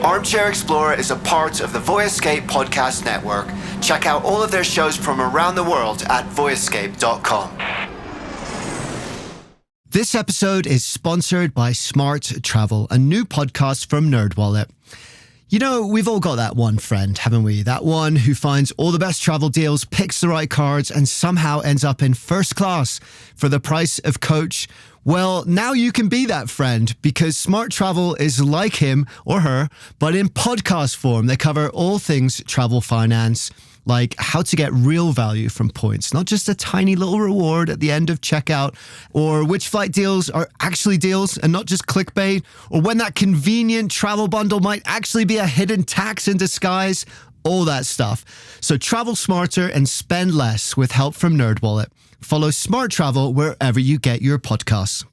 Armchair Explorer is a part of the Voyescape podcast network. Check out all of their shows from around the world at voyescape.com. This episode is sponsored by Smart Travel, a new podcast from NerdWallet. You know, we've all got that one friend, haven't we? That one who finds all the best travel deals, picks the right cards, and somehow ends up in first class for the price of coach. Well, now you can be that friend because Smart Travel is like him or her, but in podcast form. They cover all things travel finance, like how to get real value from points, not just a tiny little reward at the end of checkout, or which flight deals are actually deals and not just clickbait, or when that convenient travel bundle might actually be a hidden tax in disguise, all that stuff. So travel smarter and spend less with help from NerdWallet. Follow Smart Travel wherever you get your podcasts.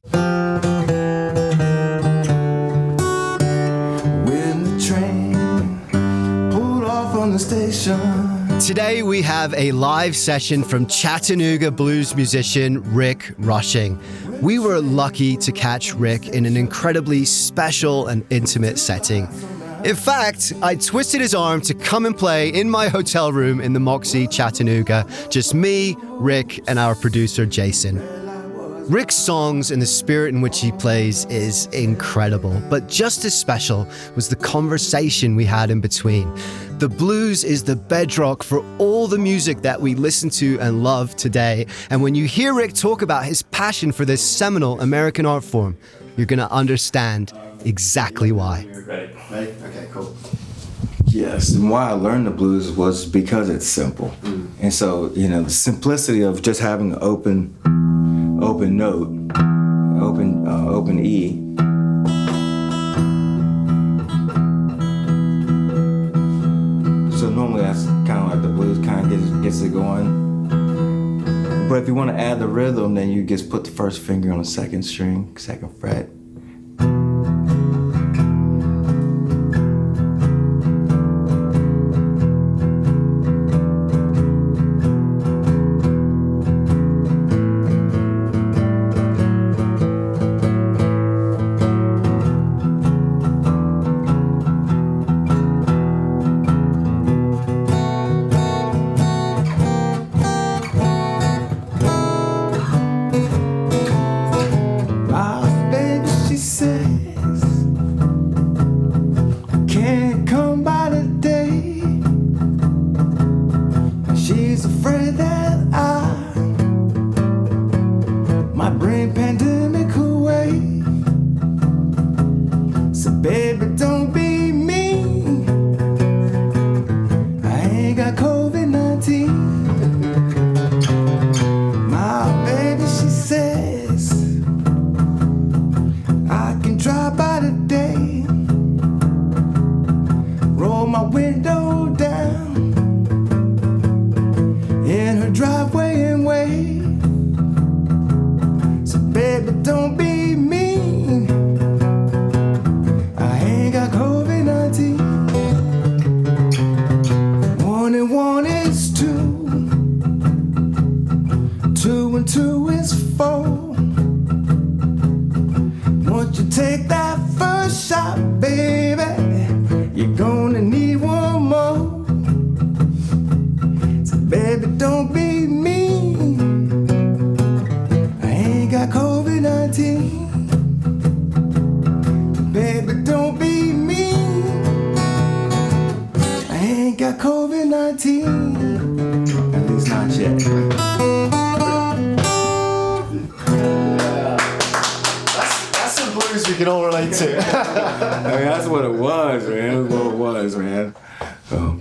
When the train pulled off on the station. Today we have a live session from Chattanooga blues musician Rick Rushing. We were lucky to catch Rick in an incredibly special and intimate setting. In fact, I twisted his arm to come and play in my hotel room in the Moxie Chattanooga. Just me, Rick, and our producer, Jason. Rick's songs and the spirit in which he plays is incredible, but just as special was the conversation we had in between. The blues is the bedrock for all the music that we listen to and love today. And when you hear Rick talk about his passion for this seminal American art form, you're going to understand exactly why. Ready? Okay, cool. Yes, and why I learned the blues was because it's simple. And so, you know, the simplicity of just having an open note, open E. So normally that's kind of like the blues kind of gets it going. But if you want to add the rhythm, then you just put the first finger on the second string, second fret.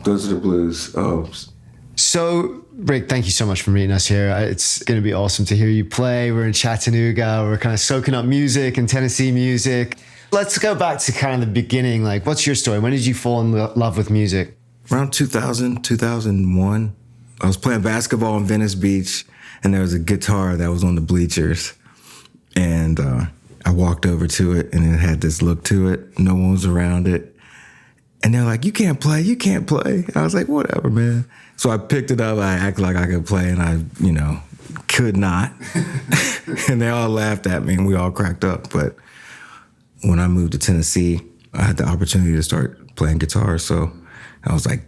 Those are the blues. So, Rick, thank you so much for meeting us here. It's going to be awesome to hear you play. We're in Chattanooga. We're kind of soaking up music and Tennessee music. Let's go back to kind of the beginning. Like, what's your story? When did you fall in love with music? Around 2000, 2001. I was playing basketball in Venice Beach, and there was a guitar that was on the bleachers. And I walked over to it, and it had this look to it. No one was around it. And they're like, you can't play. I was like, whatever, man. So I picked it up. I acted like I could play, and I, could not. And they all laughed at me, and we all cracked up. But when I moved to Tennessee, I had the opportunity to start playing guitar. So I was like,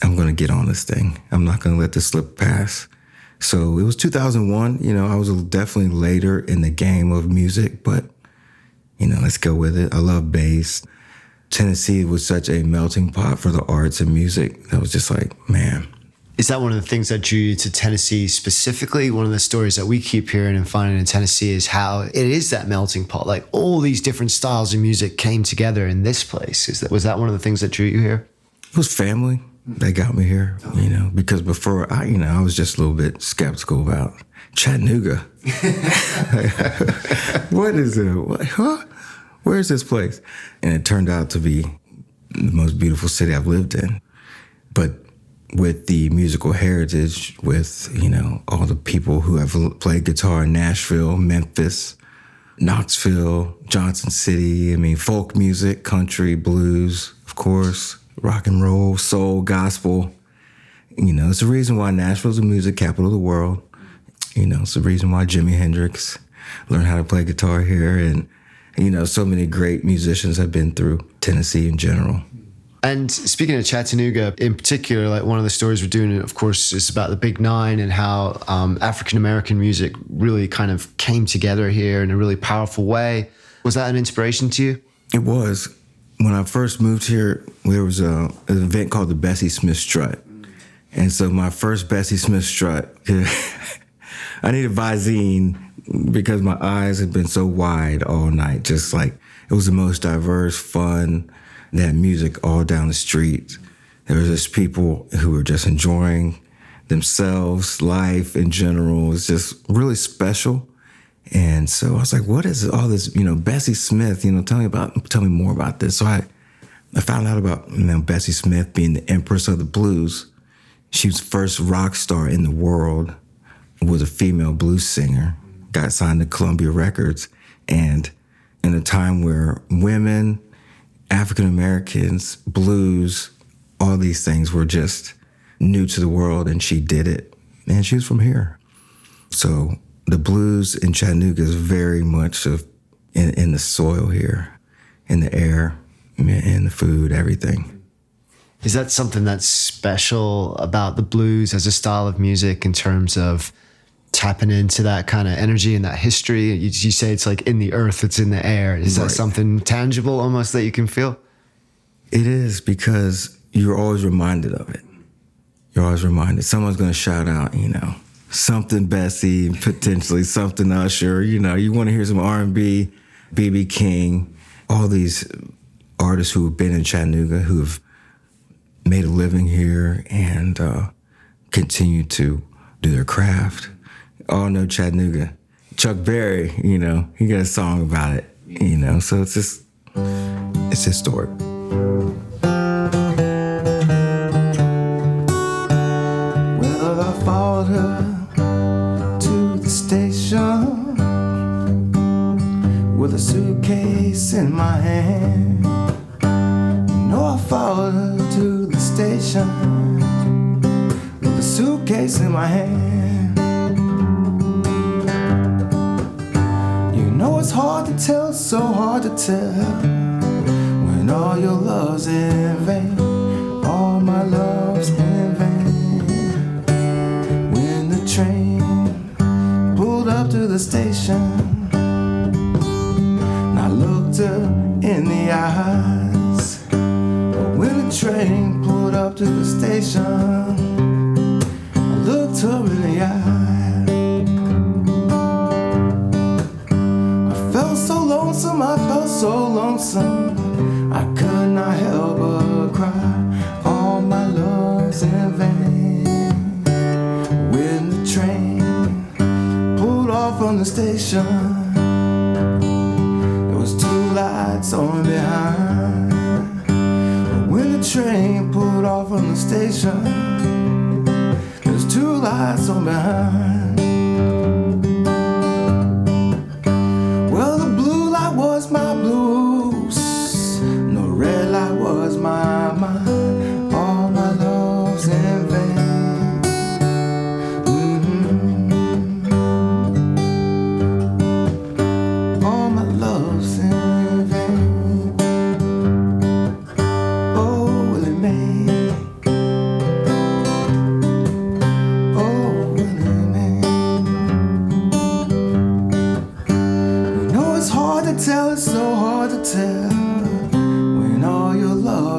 I'm going to get on this thing. I'm not going to let this slip past. So it was 2001. You know, I was definitely later in the game of music, but, you know, let's go with it. I love bass. Tennessee was such a melting pot for the arts and music. That was just like, man. Is that one of the things that drew you to Tennessee specifically? One of the stories that we keep hearing and finding in Tennessee is how it is that melting pot. Like all these different styles of music came together in this place. Was that one of the things that drew you here? It was family that got me here, you know, because before I was just a little bit skeptical about Chattanooga. What is it? Huh? Where's this place? And it turned out to be the most beautiful city I've lived in. But with the musical heritage, with, you know, all the people who have played guitar in Nashville, Memphis, Knoxville, Johnson City, I mean, folk music, country, blues, of course, rock and roll, soul, gospel. You know, it's the reason why Nashville's the music capital of the world. You know, it's the reason why Jimi Hendrix learned how to play guitar here. And, you know, so many great musicians have been through Tennessee in general. And speaking of Chattanooga in particular, like one of the stories we're doing, of course, is about the Big Nine and how African-American music really kind of came together here in a really powerful way. Was that an inspiration to you? It was. When I first moved here, there was an event called the Bessie Smith Strut. And so my first Bessie Smith Strut, I needed Visine because my eyes had been so wide all night. Just like, it was the most diverse, fun, that music all down the street. There was just people who were just enjoying themselves, life in general. It's just really special. And so I was like, what is all this, you know, Bessie Smith, you know, tell me more about this. So I found out about, you know, Bessie Smith being the empress of the blues. She was the first rock star in the world, was a female blues singer, got signed to Columbia Records. And in a time where women, African Americans, blues, all these things were just new to the world, and she did it. And she was from here. So the blues in Chattanooga is very much in the soil here, in the air, in the food, everything. Is that something that's special about the blues as a style of music in terms of tapping into that kind of energy and that history? You say it's like in the earth, it's in the air. Is that something tangible almost that you can feel? It is, because you're always reminded of it. You're always reminded. Someone's going to shout out, you know, something Bessie, potentially something Usher. You know, you want to hear some R&B, B.B. King, all these artists who have been in Chattanooga, who have made a living here and continue to do their craft. All know Chattanooga. Chuck Berry, you know, he got a song about it, you know, so it's historic. Well, I followed her to the station with a suitcase in my hand. You know, I followed her to the station with a suitcase in my hand. You know, it's hard to tell, so hard to tell, when all your love's in vain, all my love's in vain. When the train pulled up to the station, and I looked her in the eyes. But when the train pulled up to the station, I looked her in the eyes. I felt so lonesome, I could not help but cry. All my love's in vain. When the train pulled off from the station, there was two lights on behind. But when the train pulled off from the station, there was two lights on behind. Was my blues, no red light was my mind. All my love's in vain. All my love's in vain.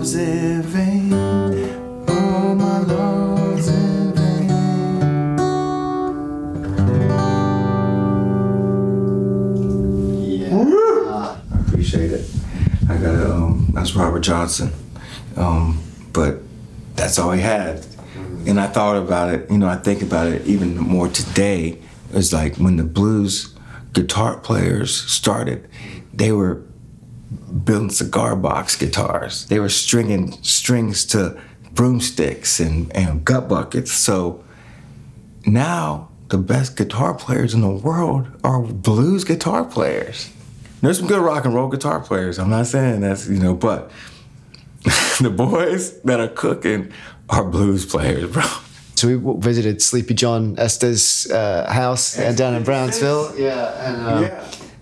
love's in vain. All my love's in vain. Yeah. I appreciate it. I got that's Robert Johnson. But that's all he had. And I thought about it, I think about it even more today. It's like when the blues guitar players started, they were building cigar box guitars. They were stringing strings to broomsticks and gut buckets. So now the best guitar players in the world are blues guitar players. There's some good rock and roll guitar players. I'm not saying that's, but the boys that are cooking are blues players, bro. So we visited Sleepy John Estes' house down in Brownsville.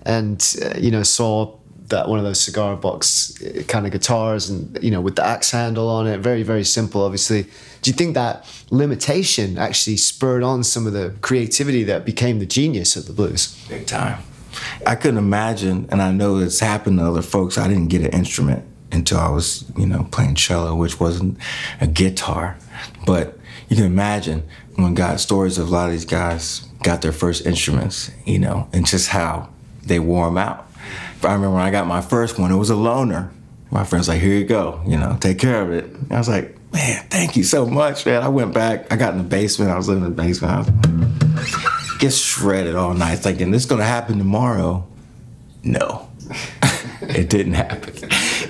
And saw that one of those cigar box kind of guitars and, with the axe handle on it. Very, very simple, obviously. Do you think that limitation actually spurred on some of the creativity that became the genius of the blues? Big time. I couldn't imagine, and I know it's happened to other folks, I didn't get an instrument until I was, playing cello, which wasn't a guitar. But you can imagine when stories of a lot of these guys got their first instruments, and just how they wore them out. I remember when I got my first one, it was a loaner. My friend's like, here you go, take care of it. And I was like, man, thank you so much, man. I went back, I got in the basement, I was living in the basement. I was get shredded all night thinking, this is gonna happen tomorrow. No, it didn't happen.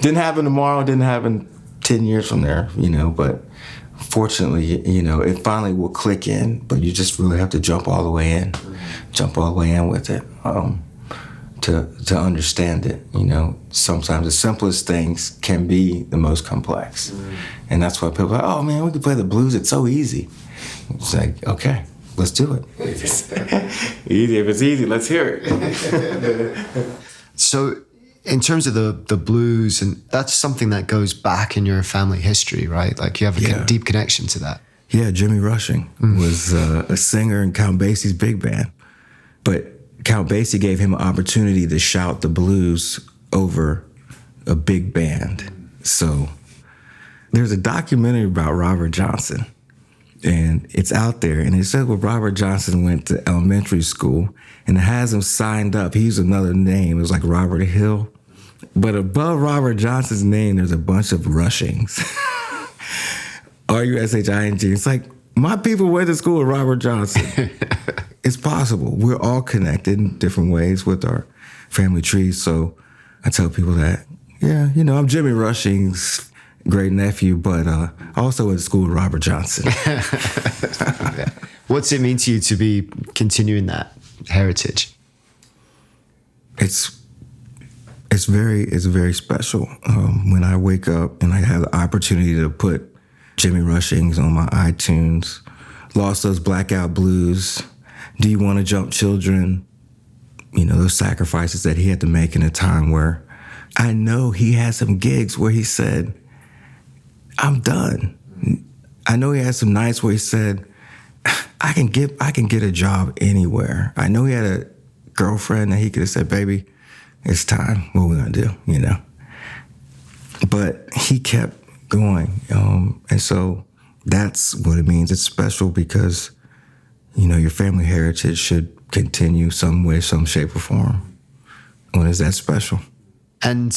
Didn't happen tomorrow, didn't happen 10 years from there, but fortunately, it finally will click in, but you just really have to jump all the way in with it. To understand it, sometimes the simplest things can be the most complex. And that's why people are like, oh man, we can play the blues, it's so easy. It's like, okay, let's do it. Easy, if it's easy, let's hear it. So in terms of the blues, and that's something that goes back in your family history, right? Like you have a deep connection to that. Yeah, Jimmy Rushing was a singer in Count Basie's big band. But Count Basie gave him an opportunity to shout the blues over a big band. So there's a documentary about Robert Johnson, and it's out there. And it says where Robert Johnson went to elementary school, and it has him signed up. He used another name. It was like Robert Hill. But above Robert Johnson's name, there's a bunch of Rushings. R-U-S-H-I-N-G. It's like, my people went to school with Robert Johnson. It's possible. We're all connected in different ways with our family trees. So I tell people that, I'm Jimmy Rushing's great nephew, but I also went to school with Robert Johnson. What's it mean to you to be continuing that heritage? It's very special. When I wake up and I have the opportunity to put Jimmy Rushing's on my iTunes, Lost Those Blackout Blues, Do You Want to Jump Children, those sacrifices that he had to make in a time where I know he had some gigs where he said, I'm done. I know he had some nights where he said, I can get a job anywhere. I know he had a girlfriend that he could have said, baby, it's time. What are we gonna do? But he kept going. And so that's what it means. It's special because, your family heritage should continue some way, some shape or form. What is that special? And,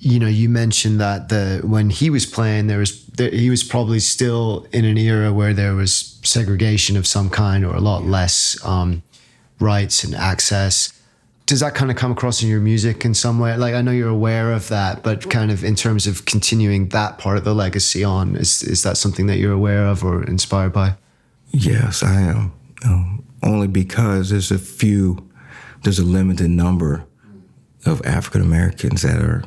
you mentioned that when he was playing, he was probably still in an era where there was segregation of some kind or a lot less rights and access. Does that kind of come across in your music in some way? Like, I know you're aware of that, but kind of in terms of continuing that part of the legacy on, is that something that you're aware of or inspired by? Yes, I am. Only because there's a limited number of African Americans that are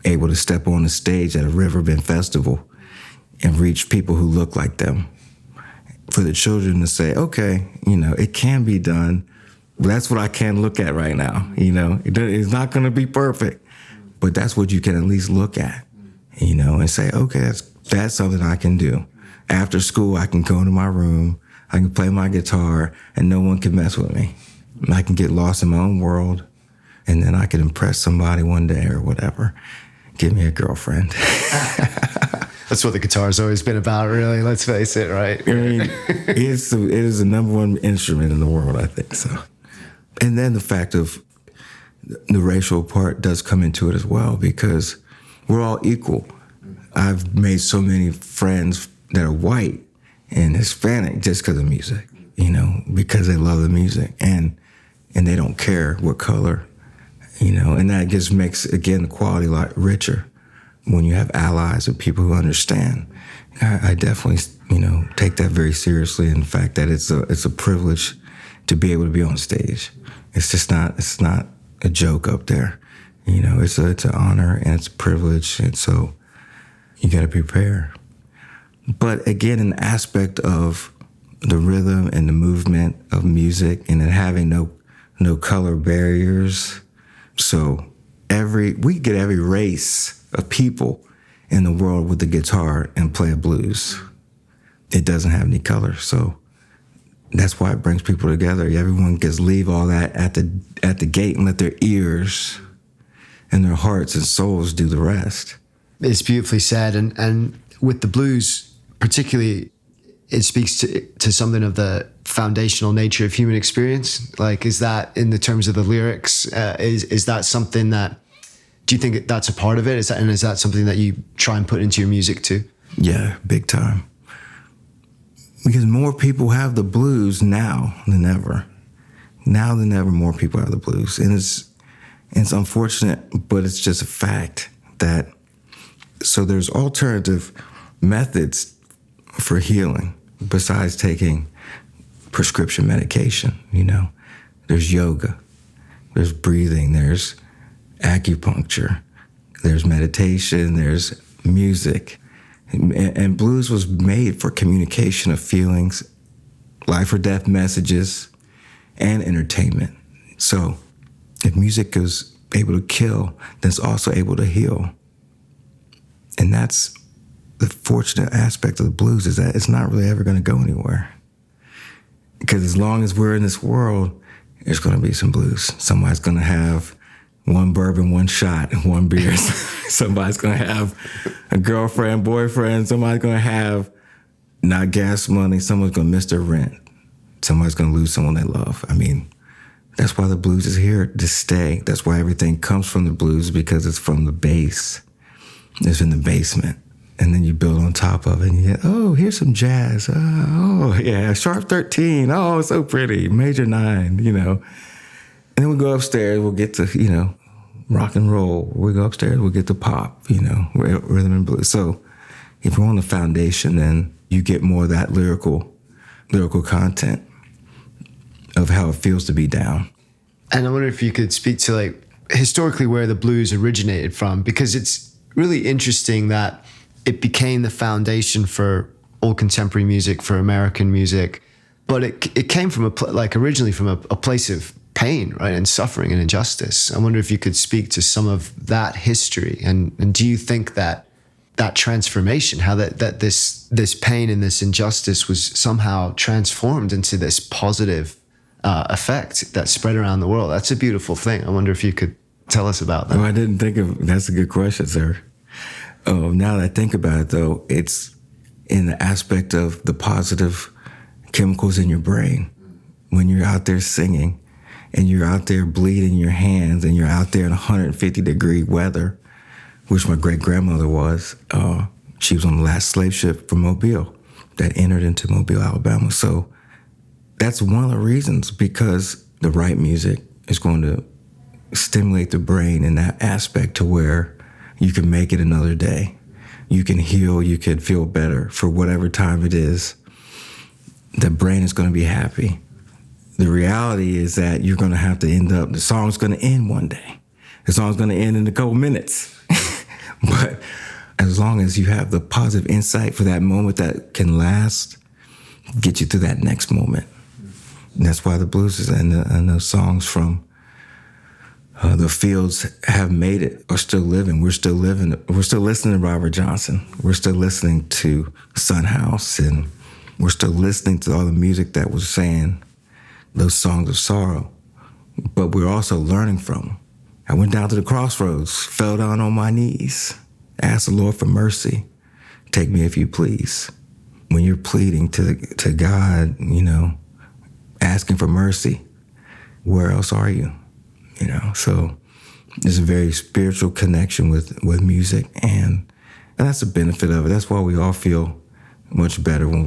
able to step on the stage at a Riverbend Festival and reach people who look like them. For the children to say, okay, it can be done. That's what I can look at right now. It's not going to be perfect, but that's what you can at least look at, and say, okay, that's something I can do. After school, I can go into my room, I can play my guitar, and no one can mess with me. I can get lost in my own world, and then I can impress somebody one day or whatever. give me a girlfriend. That's what the guitar's always been about, really. Let's face it, right? I mean, it is the number one instrument in the world, I think so. And then the fact of the racial part does come into it as well, because we're all equal. I've made so many friends that are white and Hispanic just because of music, because they love the music and they don't care what color, and that just makes, again, the quality a lot richer when you have allies and people who understand. I definitely, take that very seriously. In the fact that it's a privilege to be able to be on stage. It's not a joke up there. It's an honor and it's a privilege. And so you got to prepare. But again, an aspect of the rhythm and the movement of music and then having no color barriers. So we get every race of people in the world with the guitar and play a blues. It doesn't have any color. So that's why it brings people together. Everyone gets leave all that at the gate and let their ears and their hearts and souls do the rest. It's beautifully said. And with the blues, particularly, it speaks to something of the foundational nature of human experience. Like, is that in the terms of the lyrics? Is that something that, do you think that's a part of it? Is that something that you try and put into your music too? Yeah, big time. Because more people have the blues now than ever. Now than ever, more people have the blues. And it's unfortunate, but it's just a fact that, so there's alternative methods for healing besides taking prescription medication, There's yoga, there's breathing, there's acupuncture, there's meditation, there's music. And blues was made for communication of feelings, life or death messages, and entertainment. So if music is able to kill, then it's also able to heal. And that's the fortunate aspect of the blues, is that it's not really ever going to go anywhere. Because as long as we're in this world, there's going to be some blues. Somebody's going to have one bourbon, one shot, and one beer. Somebody's going to have a girlfriend, boyfriend. Somebody's going to have not gas money. Someone's going to miss their rent. Somebody's going to lose someone they love. I mean, that's why the blues is here to stay. That's why everything comes from the blues, because it's from the base. It's in the basement. And then you build on top of it and you get, oh, here's some jazz. Oh, yeah, sharp 13. Oh, so pretty. Major 9, And then we go upstairs, we'll get to, rock and roll. We go upstairs, we'll get to pop, rhythm and blues. So if you're on the foundation, then you get more of that lyrical content of how it feels to be down. And I wonder if you could speak to, historically where the blues originated from, because it's really interesting that it became the foundation for all contemporary music, for American music, but it came from originally from a place of pain, right, and suffering and injustice. I wonder if you could speak to some of that history, and do you think that transformation, how that this pain and this injustice was somehow transformed into this positive effect that spread around the world? That's a beautiful thing. I wonder if you could tell us about that. Oh, I didn't think of. That's a good question, sir. Now that I think about it, though, it's in the aspect of the positive chemicals in your brain. When you're out there singing and you're out there bleeding your hands and you're out there in 150-degree weather, which my great-grandmother was. She was on the last slave ship from Mobile that entered into Mobile, Alabama. So that's one of the reasons, because the right music is going to stimulate the brain in that aspect to where you can make it another day. You can heal, you can feel better for whatever time it is. The brain is going to be happy. The reality is that you're going to have to end up, the song's going to end one day. The song's going to end in a couple minutes. But as long as you have the positive insight for that moment that can last, get you to that next moment. And that's why the blues and those songs from the fields have made it, are still living. We're still living. We're still listening to Robert Johnson. We're still listening to Son House, and we're still listening to all the music that was saying those songs of sorrow. But we're also learning from them. I went down to the crossroads, fell down on my knees, asked the Lord for mercy. Take me if you please. When you're pleading to God, asking for mercy, where else are you? So there's a very spiritual connection with music, and that's the benefit of it. That's why we all feel much better when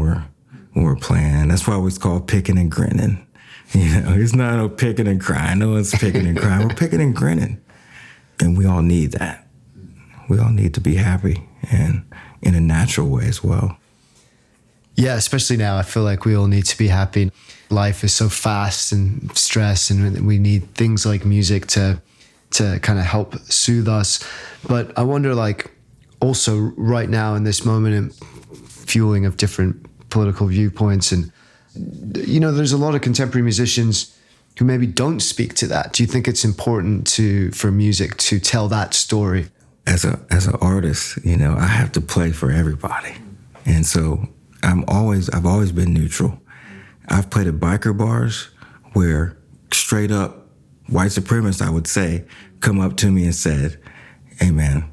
we're playing. That's why it's called picking and grinning. It's not no picking and crying. No one's picking and crying. We're picking and grinning, and we all need that. We all need to be happy, and in a natural way as well. Yeah, especially now, I feel like we all need to be happy. Life is so fast and stressed, and we need things like music to kind of help soothe us. But I wonder, like, also right now in this moment and fueling of different political viewpoints, and there's a lot of contemporary musicians who maybe don't speak to that. Do you think it's important for music to tell that story? As an artist, I have to play for everybody, and so I've always been neutral. I've played at biker bars where straight up white supremacists, I would say, come up to me and said, "Hey man,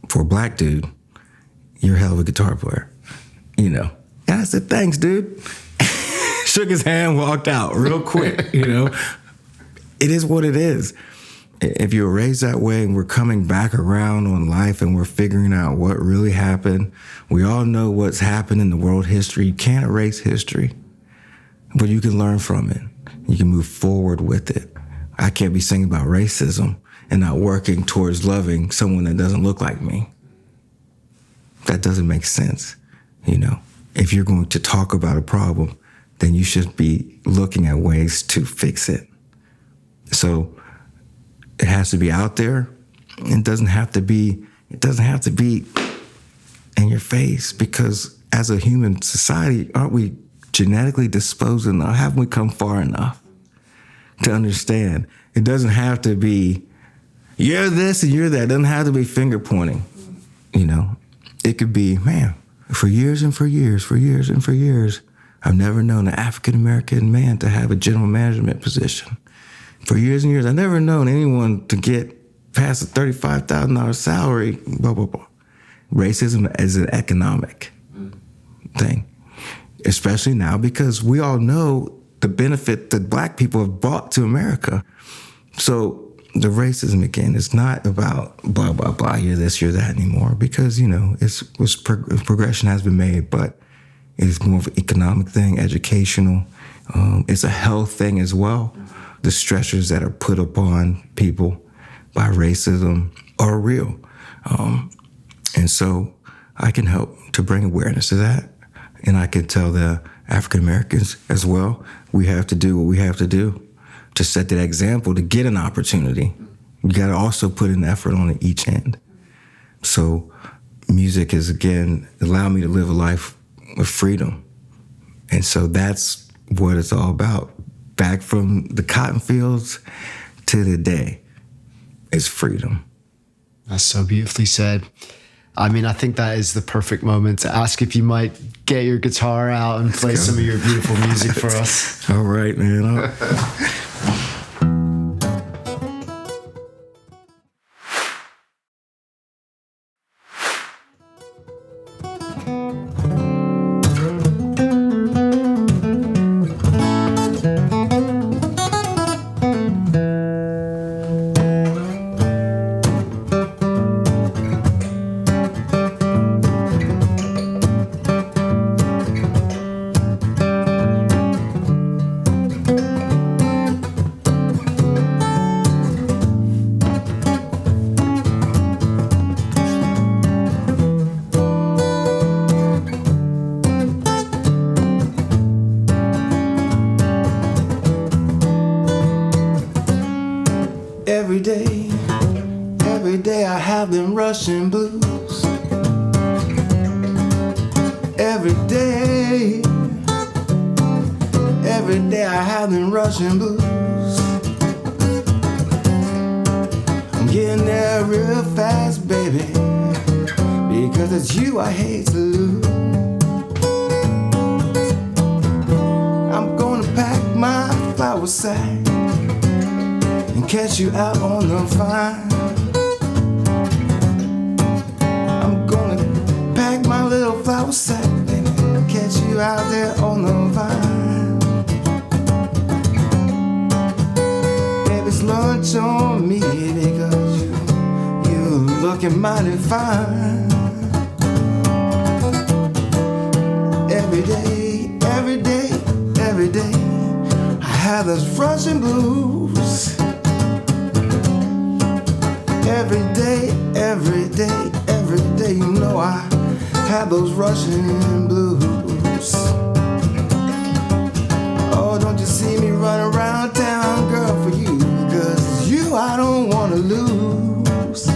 for a black dude, you're a hell of a guitar player." And I said, "Thanks, dude." Shook his hand, walked out real quick. It is what it is. If you're raised that way and we're coming back around on life and we're figuring out what really happened, we all know what's happened in the world history. You can't erase history, but you can learn from it. You can move forward with it. I can't be singing about racism and not working towards loving someone that doesn't look like me. That doesn't make sense. If you're going to talk about a problem, then you should be looking at ways to fix it. So it has to be out there. It doesn't have to be in your face, because as a human society, aren't we genetically disposed enough? Haven't we come far enough to understand? It doesn't have to be, you're this and you're that. It doesn't have to be finger pointing. It could be, man, for years and for years, I've never known an African-American man to have a general management position. For years and years, I've never known anyone to get past a $35,000 salary, blah, blah, blah. Racism is an economic thing, especially now because we all know the benefit that black people have brought to America. So the racism, again, is not about blah, blah, blah, you're this, you're that anymore, because, progression has been made, but it's more of an economic thing, educational. It's a health thing as well. The stressors that are put upon people by racism are real. And so I can help to bring awareness to that. And I can tell the African Americans as well, we have to do what we have to do to set that example to get an opportunity. You got to also put an effort on each end. So music has, again, allowed me to live a life of freedom. And so that's what it's all about. Back from the cotton fields to the day, it's freedom. That's so beautifully said. I mean, I think that is the perfect moment to ask if you might get your guitar out and play some of your beautiful music for us. All right, man. Every day I have them Russian blues. Every day I have them Russian blues. I'm getting there real fast, baby, because it's you I hate to lose. I'm gonna pack my flower sack and catch you out on the vine. I'm gonna pack my little flower sack, baby, and catch you out there on the vine. Baby, it's lunch on me because you're looking mighty fine. Every day, every day, every day, I have those Russian blues. Every day, every day, every day, you know I have those Russian blues. Oh, don't you see me run around town, girl, for you? 'Cause you I don't wanna lose.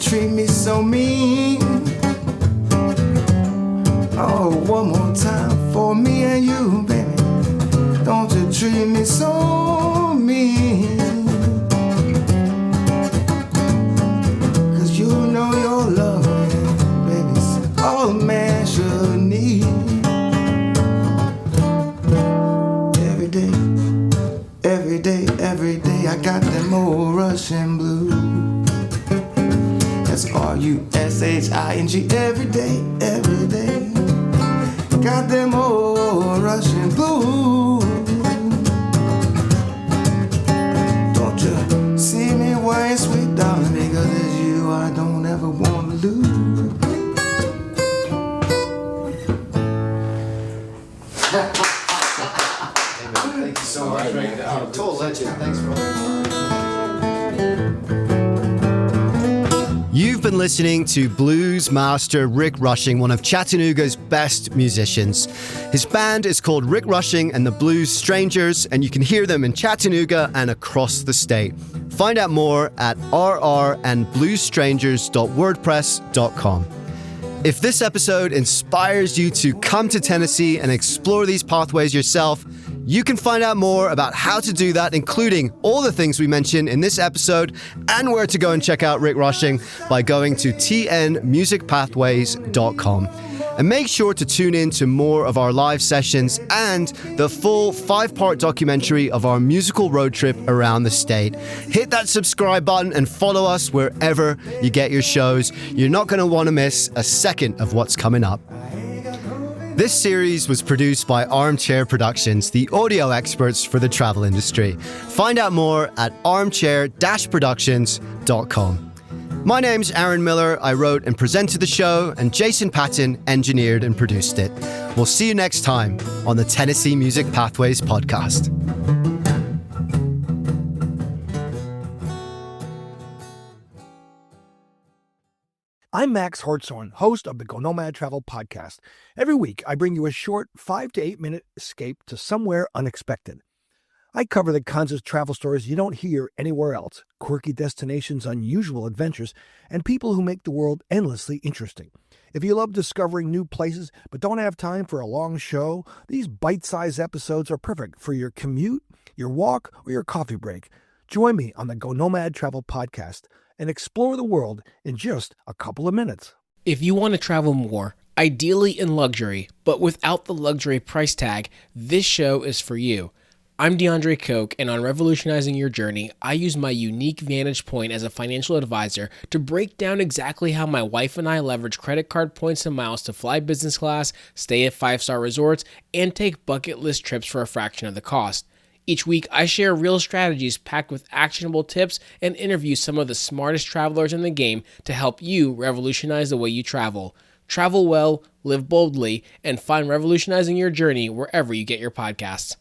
Treat me so mean. Oh, one more time for me and you, baby. Don't you treat me so mean. 'Cause you know your love, baby's all a man should need. Every day, every day, every day, I got them old Russian blues. Rushing every day, every day. Got them old Russian blues. Don't you see me worrying, sweet darling, because it's you I don't ever want to lose. Thank you so much. Total legend. Thanks for all your time. You've been listening to blues master Rick Rushing, one of Chattanooga's best musicians. His band is called Rick Rushing and the Blues Strangers, and you can hear them in Chattanooga and across the state. Find out more at rrandbluesstrangers.wordpress.com. If this episode inspires you to come to Tennessee and explore these pathways yourself, you can find out more about how to do that, including all the things we mentioned in this episode and where to go and check out Rick Rushing by going to tnmusicpathways.com. And make sure to tune in to more of our live sessions and the full 5-part documentary of our musical road trip around the state. Hit that subscribe button and follow us wherever you get your shows. You're not going to want to miss a second of what's coming up. This series was produced by Armchair Productions, the audio experts for the travel industry. Find out more at armchair-productions.com. My name's Aaron Miller. I wrote and presented the show, and Jason Patton engineered and produced it. We'll see you next time on the Tennessee Music Pathways podcast. I'm Max Hartshorn, host of the Go Nomad Travel Podcast. Every week, I bring you a short 5 to 8 minute escape to somewhere unexpected. I cover the kinds of travel stories you don't hear anywhere else, quirky destinations, unusual adventures, and people who make the world endlessly interesting. If you love discovering new places but don't have time for a long show, these bite-sized episodes are perfect for your commute, your walk, or your coffee break. Join me on the Go Nomad Travel Podcast and explore the world in just a couple of minutes. If you want to travel more, ideally in luxury, but without the luxury price tag, this show is for you. I'm DeAndre Koch, and on Revolutionizing Your Journey, I use my unique vantage point as a financial advisor to break down exactly how my wife and I leverage credit card points and miles to fly business class, stay at 5-star resorts, and take bucket list trips for a fraction of the cost. Each week, I share real strategies packed with actionable tips and interview some of the smartest travelers in the game to help you revolutionize the way you travel. Travel well, live boldly, and find Revolutionizing Your Journey wherever you get your podcasts.